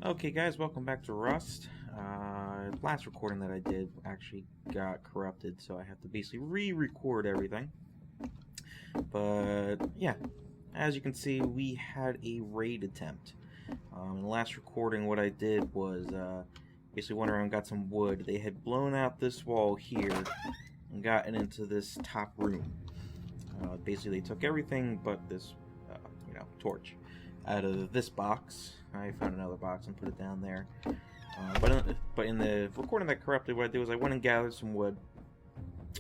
Okay guys, welcome back to Rust. Last recording that I did actually got corrupted, so I have to basically re-record everything. But yeah, as you can see, we had a raid attempt. In the last recording, what I did was basically went around and got some wood. They had blown out this wall here and gotten into this top room. Basically, they took everything but this, torch out of this box. I found another box and put it down there. But in the recording that corrupted, what I did was I went and gathered some wood,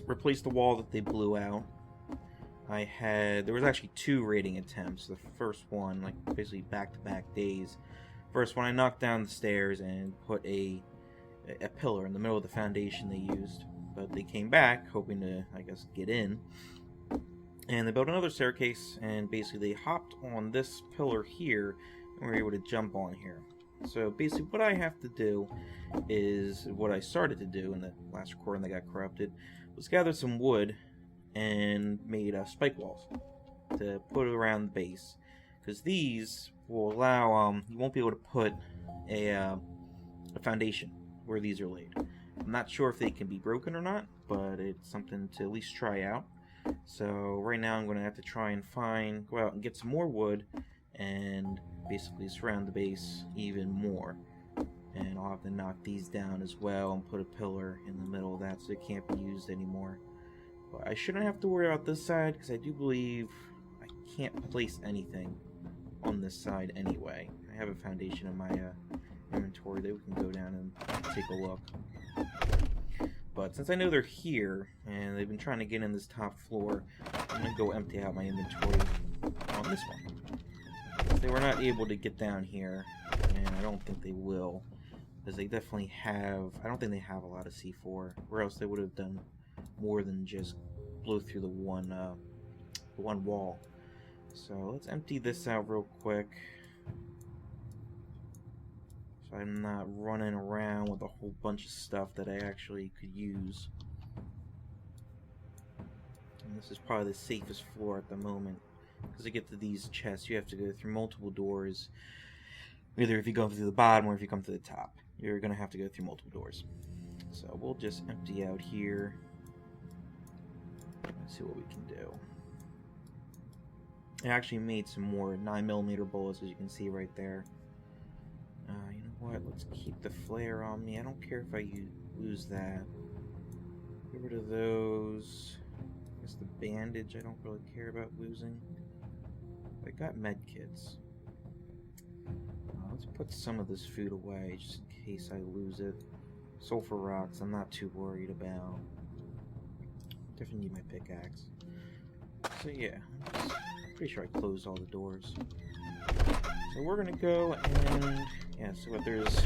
replaced the wall that they blew out. There was actually two raiding attempts. The first one, like basically back-to-back days. First one, I knocked down the stairs and put a pillar in the middle of the foundation they used. But they came back, hoping to, I guess, get in. And they built another staircase, and basically they hopped on this pillar here, and were able to jump on here. So basically what I have to do is, what I started to do in the last recording that got corrupted, was gather some wood and made spike walls to put around the base. Because these will allow, you won't be able to put a foundation where these are laid. I'm not sure if they can be broken or not, but it's something to at least try out. So right now I'm going to have to try and go out and get some more wood and basically surround the base even more. And I'll have to knock these down as well and put a pillar in the middle of that so it can't be used anymore. But I shouldn't have to worry about this side because I do believe I can't place anything on this side anyway. I have a foundation in my inventory that we can go down and take a look. But since I know they're here, and they've been trying to get in this top floor, I'm going to go empty out my inventory on this one. They were not able to get down here, and I don't think they will, because they definitely have, I don't think they have a lot of C4, or else they would have done more than just blow through the one wall. So let's empty this out real quick. I'm not running around with a whole bunch of stuff that I actually could use. And this is probably the safest floor at the moment. Because to get to these chests, you have to go through multiple doors. Either if you go through the bottom or if you come to the top. You're going to have to go through multiple doors. So we'll just empty out here. Let's see what we can do. I actually made some more 9mm bullets, as you can see right there. You know what? Let's keep the flare on me. I don't care if I lose that. Get rid of those. I guess the bandage I don't really care about losing. I got medkits. Let's put some of this food away just in case I lose it. Sulfur rocks I'm not too worried about. Definitely need my pickaxe. So yeah, I'm pretty sure I closed all the doors. So we're gonna go and so what let's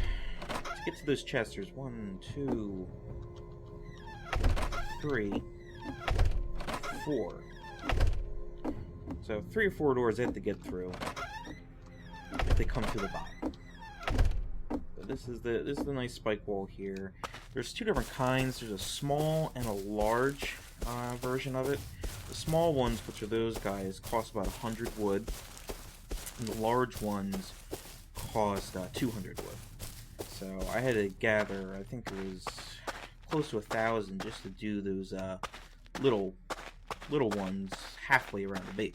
get to those chests. There's 1, 2, 3, 4. So 3 or 4 doors I have to get through if they come to the bottom. But this is the nice spike wall here. There's two different kinds. There's a small and a large version of it. The small ones, which are those guys, cost about 100 wood. And the large ones cost 200 wood. So I had to gather, I think it was close to 1,000 just to do those little ones halfway around the base.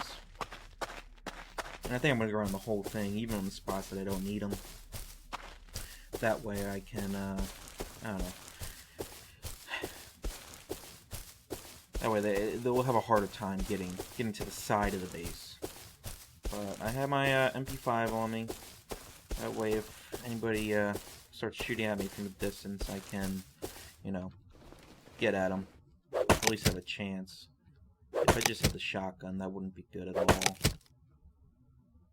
And I think I'm going to go around the whole thing, even on the spots that I don't need them. That way I can, I don't know. That way they'll have a harder time getting to the side of the base. But I have my EP5 on me. That way, if anybody starts shooting at me from a distance, I can, get at them. At least have a chance. If I just had the shotgun, that wouldn't be good at all.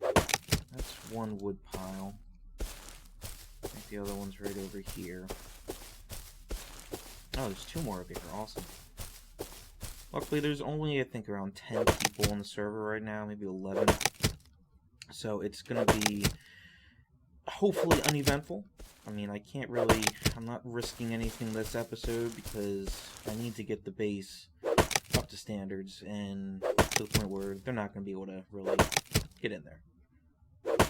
That's one wood pile. I think the other one's right over here. Oh, there's 2 more over here. Awesome. Luckily, there's only, I think, around 10 people on the server right now, maybe 11. So it's going to be hopefully uneventful. I mean, I'm not risking anything this episode because I need to get the base up to standards and to the point where they're not going to be able to really get in there.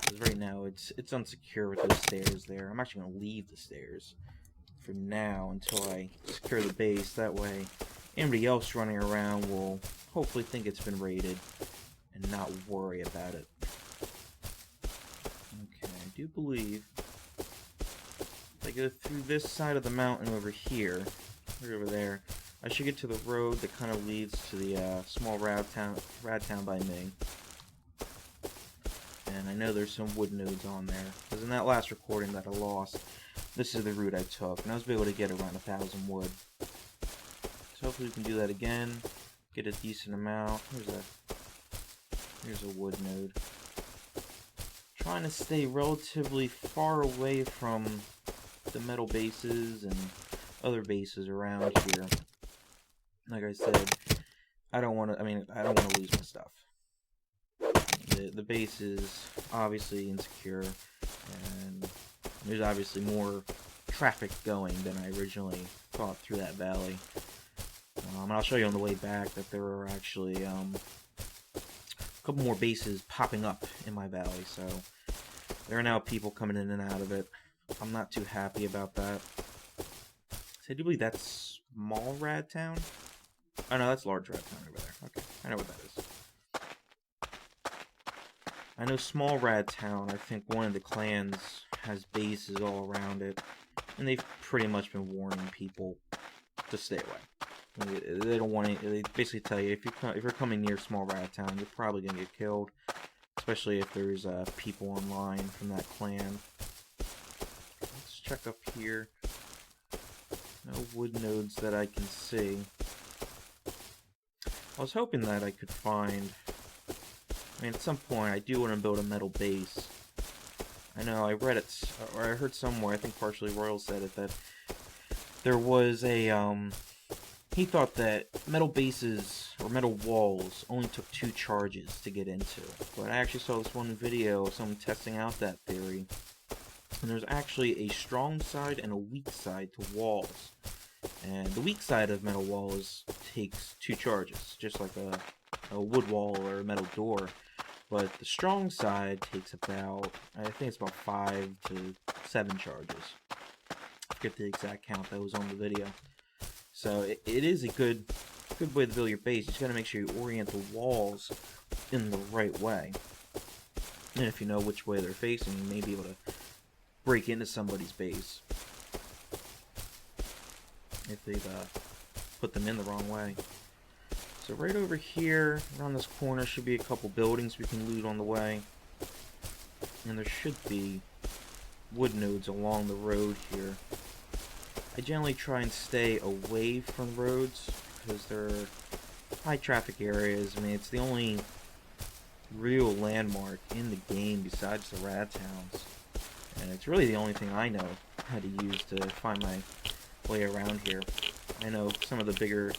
Because right now it's unsecure with those stairs there. I'm actually going to leave the stairs for now until I secure the base. That way anybody else running around will hopefully think it's been raided and not worry about it. Okay, I do believe if I go through this side of the mountain over here, right over there, I should get to the road that kind of leads to the small rad town by me. And I know there's some wood nodes on there, because in that last recording that I lost, this is the route I took, and I was able to get around 1,000 wood. So hopefully we can do that again, get a decent amount. Here's a wood node. Trying to stay relatively far away from the metal bases and other bases around here. Like I said, I don't want to lose my stuff. The base is obviously insecure, and there's obviously more traffic going than I originally thought through that valley. And I'll show you on the way back that there are actually a couple more bases popping up in my valley, so there are now people coming in and out of it. I'm not too happy about that. So I do believe that's Small Rad Town. Oh no, that's Large Rad Town over there. Okay, I know what that is. I know Small Rad Town, I think one of the clans has bases all around it, and they've pretty much been warning people to stay away. They don't want to. They basically tell you if you're coming near Small Rad Town, you're probably gonna get killed, especially if there's people online from that clan. Let's check up here. No wood nodes that I can see. I was hoping that I could find. I mean, at some point, I do want to build a metal base. I know I read it, or I heard somewhere, I think partially Royal said it, that there was a, he thought that metal bases, or metal walls, only took 2 charges to get into. But I actually saw this one video of someone testing out that theory, and there's actually a strong side and a weak side to walls. And the weak side of metal walls takes 2 charges, just like a wood wall or a metal door. But the strong side takes about, I think it's about 5 to 7 charges. I forget the exact count that was on the video. So it is a good way to build your base. You just gotta make sure you orient the walls in the right way. And if you know which way they're facing, you may be able to break into somebody's base if they've put them in the wrong way. So right over here, around this corner, should be a couple buildings we can loot on the way. And there should be wood nodes along the road here. I generally try and stay away from roads because they're high traffic areas. I mean, it's the only real landmark in the game besides the rad towns. And it's really the only thing I know how to use to find my way around here. I know some of the bigger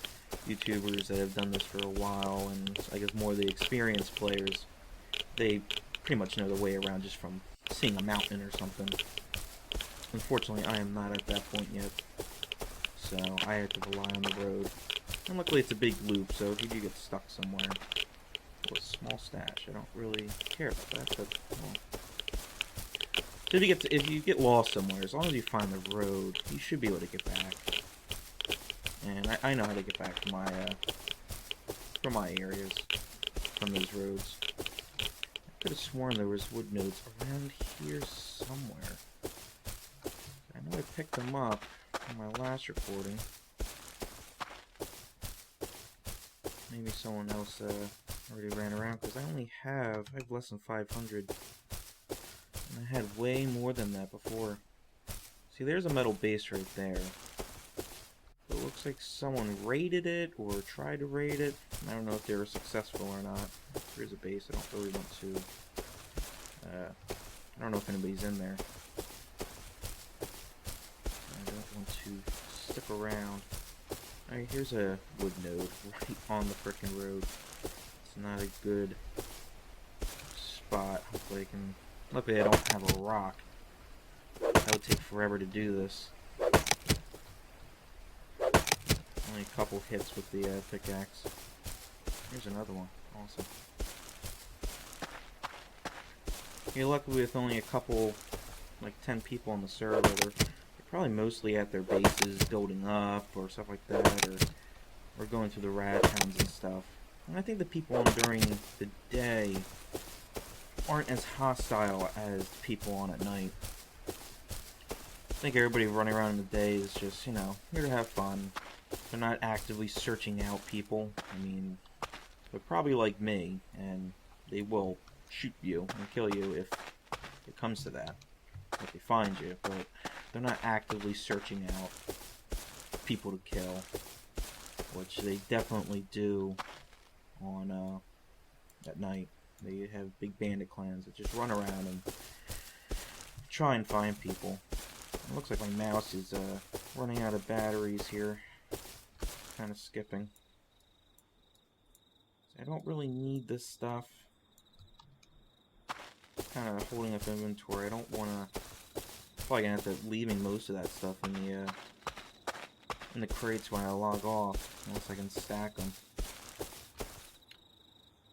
YouTubers that have done this for a while, and I guess more of the experienced players, they pretty much know their way around just from seeing a mountain or something. Unfortunately, I am not at that point yet, so I have to rely on the road. And luckily it's a big loop, so if you do get stuck somewhere, or a small stash, I don't really care about that, but well. So if you get lost somewhere, as long as you find the road, you should be able to get back. And I know how to get back to my areas from those roads. I could have sworn there was wood nodes around here somewhere. I know I picked them up in my last recording. Maybe someone else already ran around, because I have less than 500. And I had way more than that before. See, there's a metal base right there. It looks like someone raided it, or tried to raid it. I don't know if they were successful or not. There's a base, I don't really want to... I don't know if anybody's in there. I don't want to stick around. Alright, here's a wood node right on the frickin' road. It's not a good spot. Hopefully I can... Luckily I don't have a rock. That would take forever to do this. Only a couple hits with the pickaxe. Here's another one. Awesome. You're lucky with only a couple, like 10 people on the server. They're probably mostly at their bases building up or stuff like that, or going through the rad towns and stuff. And I think the people on during the day aren't as hostile as the people on at night. I think everybody running around in the day is just, you know, here to have fun. They're not actively searching out people. I mean, they're probably like me, and they will shoot you and kill you if it comes to that, if they find you, but they're not actively searching out people to kill, which they definitely do on at night. They have big bandit clans that just run around and try and find people. It looks like my mouse is running out of batteries here. Kind of skipping. I don't really need this stuff. Kind of holding up inventory. I don't want to. Probably gonna have to leaving most of that stuff in the crates when I log off, unless I can stack them.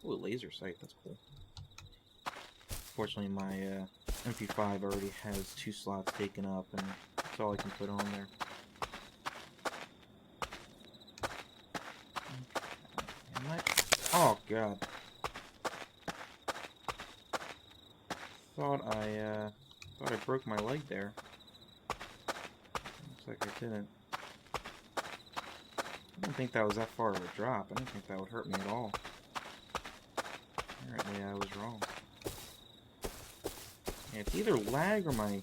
Ooh, a laser sight. That's cool. Fortunately, my MP5 already has 2 slots taken up, and that's all I can put on there. Oh god. Thought I broke my leg there. Looks like I didn't. I didn't think that was that far of a drop. I didn't think that would hurt me at all. Apparently I was wrong. Yeah, it's either lag or my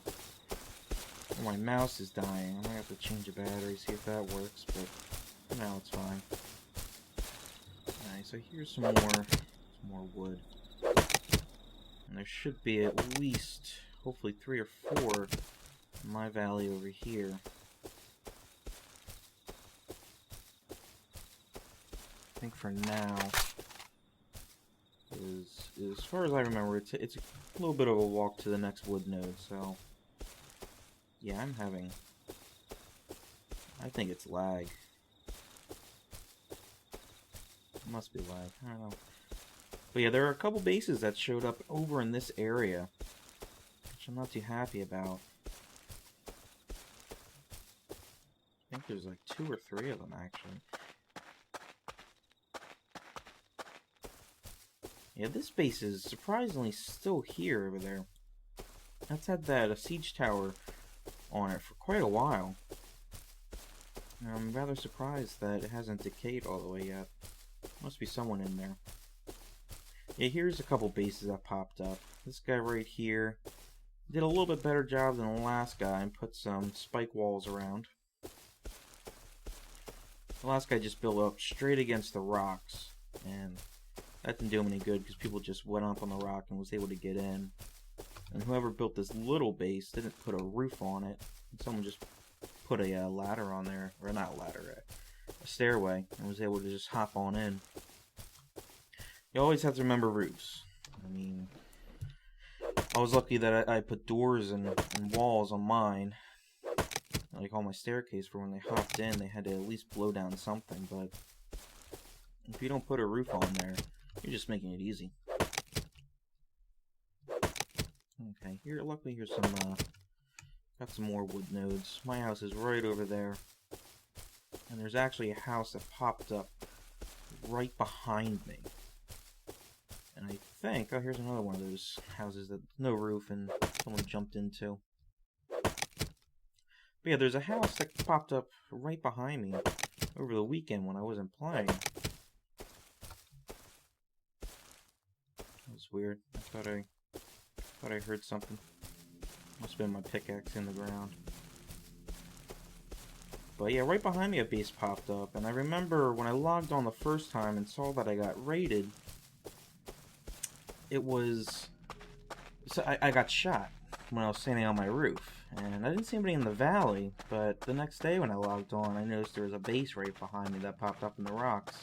mouse is dying. I might have to change the battery, see if that works, but for now it's fine. Alright, so here's some more wood. And there should be at least, hopefully 3 or 4 in my valley over here. I think for now, as far as I remember, it's a little bit of a walk to the next wood node, so yeah, I think it's lag. It must be lag, I don't know. But yeah, there are a couple bases that showed up over in this area, which I'm not too happy about. I think there's like 2 or 3 of them, actually. Yeah, this base is surprisingly still here over there. That's had a siege tower on it for quite a while. I'm rather surprised that it hasn't decayed all the way yet. Must be someone in there. Yeah, here's a couple bases that popped up. This guy right here did a little bit better job than the last guy and put some spike walls around. The last guy just built up straight against the rocks, and that didn't do him any good because people just went up on the rock and was able to get in. And whoever built this little base didn't put a roof on it. And someone just put a ladder on there, or not a ladder, a stairway, and was able to just hop on in. You always have to remember roofs. I mean, I was lucky that I put doors and walls on mine, like on my staircase, for when they hopped in, they had to at least blow down something. But if you don't put a roof on there, you're just making it easy. Okay, here, luckily here's some, got some more wood nodes. My house is right over there. And there's actually a house that popped up right behind me. And I think, oh, here's another one of those houses that no roof and someone jumped into. But yeah, there's a house that popped up right behind me over the weekend when I wasn't playing. That was weird. I thought I heard something. Must have been my pickaxe in the ground. But yeah, right behind me a base popped up, and I remember when I logged on the first time and saw that I got raided, it was... So I got shot when I was standing on my roof, and I didn't see anybody in the valley, but the next day when I logged on, I noticed there was a base right behind me that popped up in the rocks.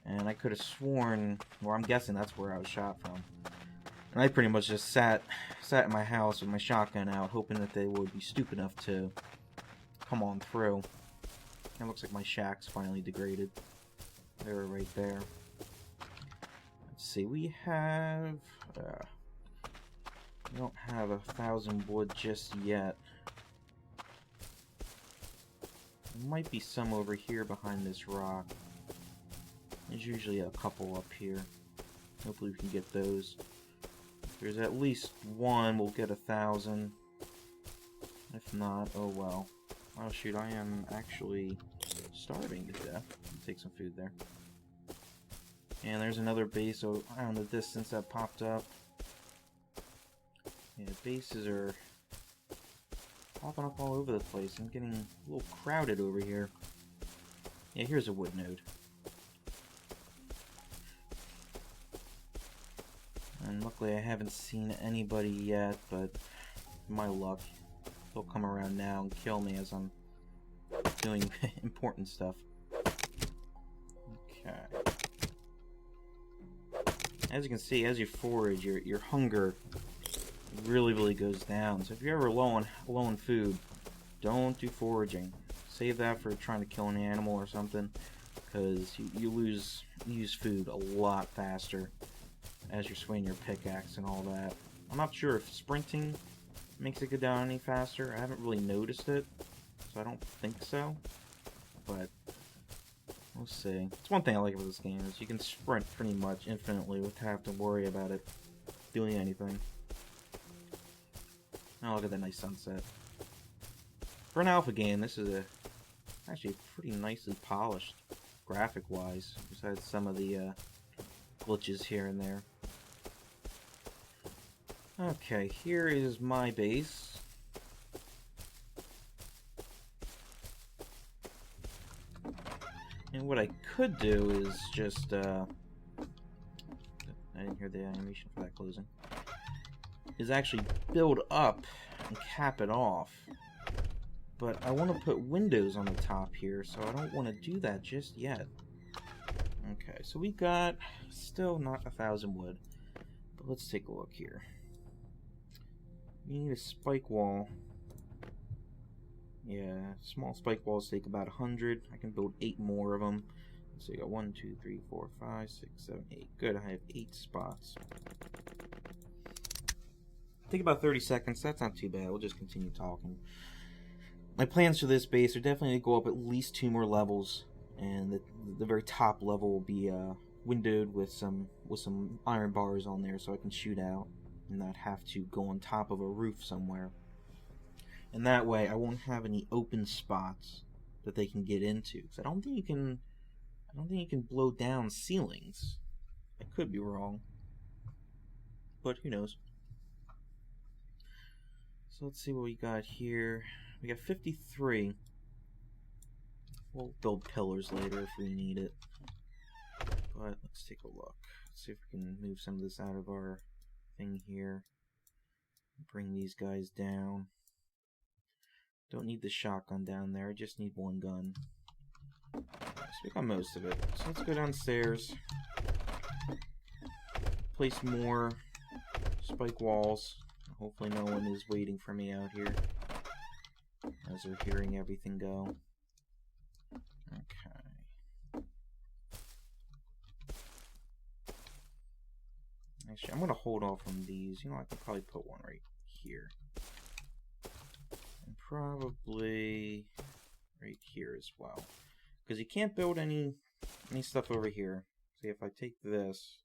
And I could have sworn, or I'm guessing that's where I was shot from. And I pretty much just sat in my house with my shotgun out, hoping that they would be stupid enough to come on through. It looks like my shack's finally degraded. They were right there. Let's see, we have We don't have 1,000 wood just yet. There might be some over here behind this rock. There's usually a couple up here. Hopefully we can get those. If there's at least one, we'll get 1,000. If not, oh well. Oh shoot, I am actually starving to death. I'll take some food there. And there's another base out in the distance that popped up. Yeah, bases are popping up all over the place. I'm getting a little crowded over here. Yeah, here's a wood node. And luckily I haven't seen anybody yet, but my luck, they'll come around now and kill me as I'm doing important stuff. Okay. As you can see, as you forage, your hunger really goes down. So if you're ever low on food, don't do foraging. Save that for trying to kill an animal or something, because you use food a lot faster as you're swinging your pickaxe and all that. I'm not sure if sprinting makes it go down any faster. I haven't really noticed it, so I don't think so. But we'll see. It's one thing I like about this game is you can sprint pretty much infinitely without having to worry about it doing anything. Oh, look at that nice sunset. For an alpha game, this is actually pretty nicely polished graphic-wise, besides some of the glitches here and there. Okay, here is my base. And what I could do is just, I didn't hear the animation for that closing, is actually build up and cap it off. But I want to put windows on the top here, so I don't want to do that just yet. Okay, so we got still not 1,000 wood, but let's take a look here. We need a spike wall. Yeah, small spike walls take about 100. I can build 8 more of them. So you got 1, 2, 3, 4, 5, 6, 7, 8. Good, I have 8 spots. Take about 30 seconds. That's not too bad. We'll just continue talking. My plans for this base are definitely to go up at least 2 more levels, and the very top level will be windowed with some iron bars on there, so I can shoot out and not have to go on top of a roof somewhere. And that way, I won't have any open spots that they can get into. Because I don't think you can blow down ceilings. I could be wrong, but who knows. So let's see what we got here. We got 53. We'll build pillars later if we need it. But let's take a look. Let's see if we can move some of this out of our thing here. Bring these guys down. Don't need the shotgun down there. I just need one gun. So we got most of it. So let's go downstairs. Place more spike walls. Hopefully no one is waiting for me out here as they're hearing everything go. Okay. Actually, I'm going to hold off on these. You know, I could probably put one right here. And probably right here as well. Because you can't build any stuff over here. See, if I take this...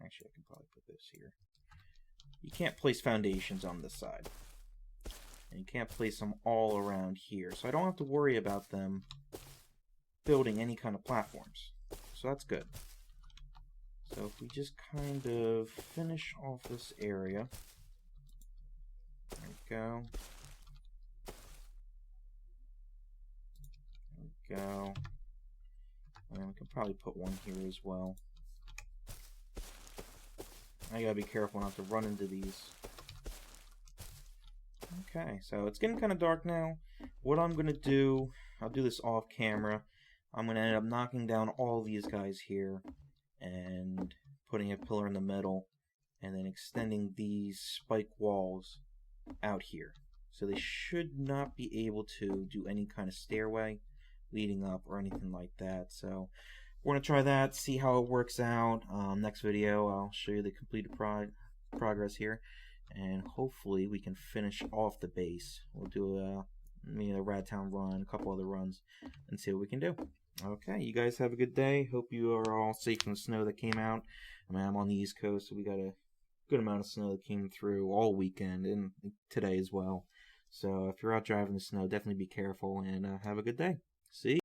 Actually, I can probably put this here. You can't place foundations on this side. And you can't place them all around here. So I don't have to worry about them building any kind of platforms. So that's good. So if we just kind of finish off this area. There we go. There we go. And we can probably put one here as well. I gotta be careful not to run into these. Okay, so it's getting kind of dark now. What I'm gonna do, I'll do this off camera. I'm gonna end up knocking down all these guys here and putting a pillar in the middle and then extending these spike walls out here. So they should not be able to do any kind of stairway leading up or anything like that. So we're going to try that, see how it works out. Next video, I'll show you the completed progress here. and hopefully we can finish off the base. We'll do a Radtown run, a couple other runs, and see what we can do. Okay, you guys have a good day. Hope you are all safe from the snow that came out. I mean, I'm on the East Coast, so we got a good amount of snow that came through all weekend and today as well. So if you're out driving the snow, definitely be careful and have a good day. See?